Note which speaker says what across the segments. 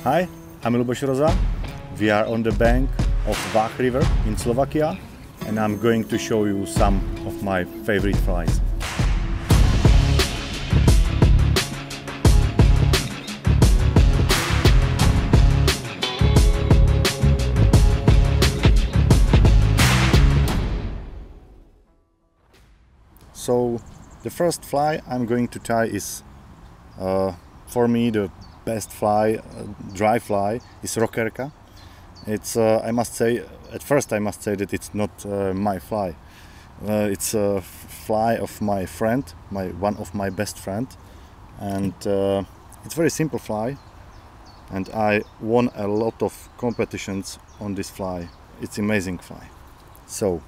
Speaker 1: Hi, I'm Luboš Roza. We are on the bank of Vach River in Slovakia, and I'm going to show you some of my favorite flies. So the first fly I'm going to tie is, for me, the best fly, dry fly, is Rockerka. It's, I must say, at first I must say that it's not my fly. It's a fly of my friend, one of my best friend, and it's very simple fly. And I won a lot of competitions on this fly. It's amazing fly. So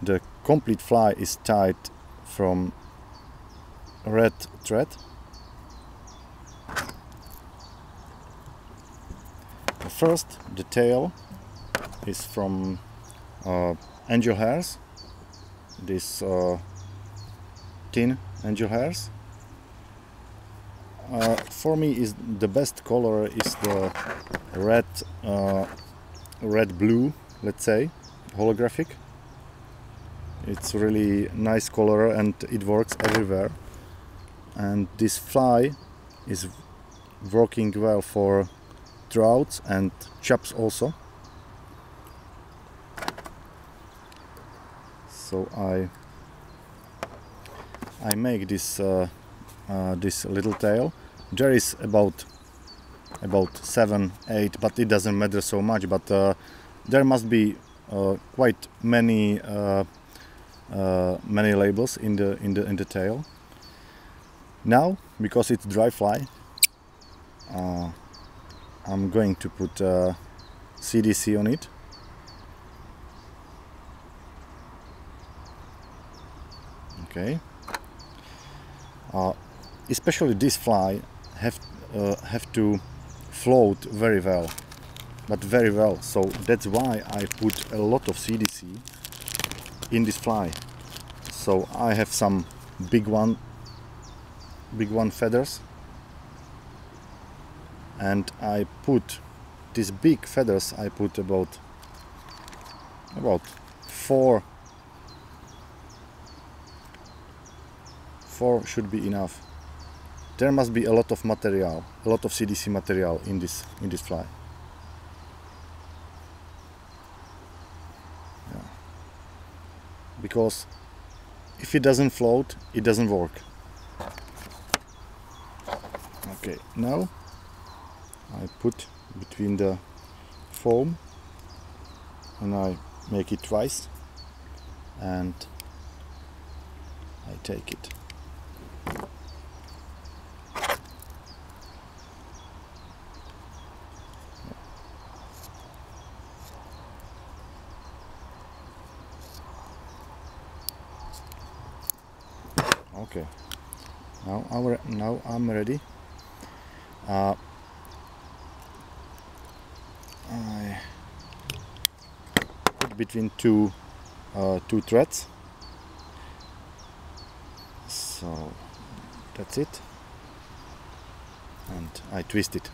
Speaker 1: the complete fly is tied from red thread. First, the tail is from angel hairs, these thin angel hairs. For me, is the best color is the red blue, let's say, holographic. It's really nice color and it works everywhere. And this fly is working well for trouts and chops also. So I make this this little tail. There is about 7, 8, but it doesn't matter so much. But there must be quite many many labels in the tail. Now, because it's dry fly, I'm going to put CDC on it. Okay. Especially this fly have to float very well, but very well. So that's why I put a lot of CDC in this fly. So I have some big one feathers. And I put these big feathers, I put about 4 should be enough. There must be a lot of material, a lot of CDC material in this fly. Yeah. Because if it doesn't float, it doesn't work. Okay, now I put between the foam and I make it twice and I take it. Okay, now I'm ready. I put between two threads, so that's it, and I twist it.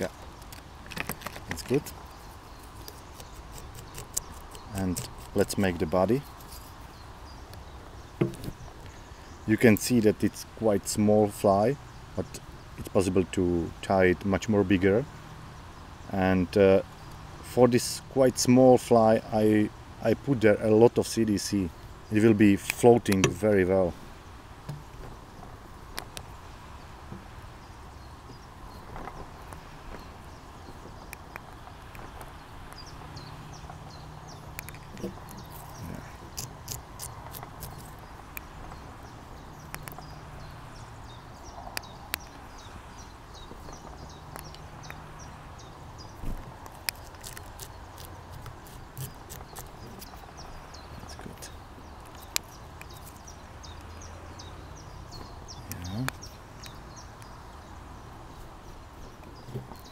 Speaker 1: Yeah, that's good. And let's make the body. You can see that it's quite small fly, but it's possible to tie it much more bigger. And for this quite small fly, I put there a lot of CDC. It will be floating very well.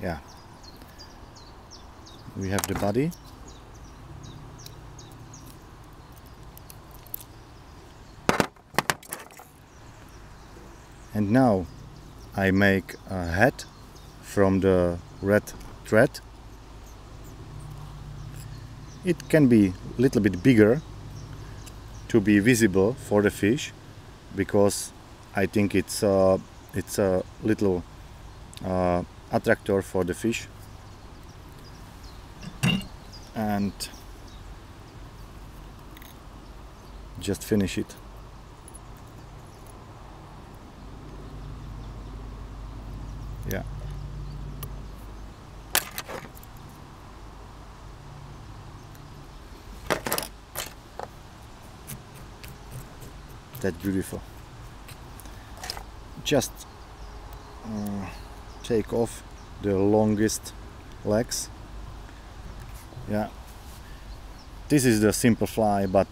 Speaker 1: Yeah, we have the body. And now I make a head from the red thread. It can be a little bit bigger to be visible for the fish, because I think it's a little attractor for the fish. And just finish it. Yeah. That's beautiful. Just take off the longest legs. Yeah, this is the simple fly, but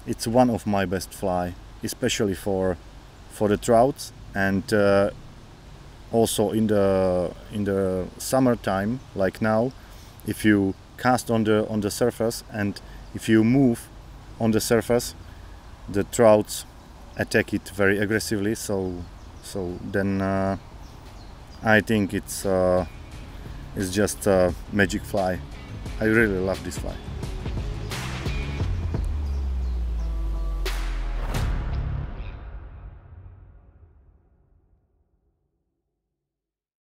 Speaker 1: it's one of my best fly, especially for the trouts, and also in the summertime, like now, if you cast on the surface and if you move on the surface, the trouts attack it very aggressively. So then I think it's just a magic fly. I really love this fly.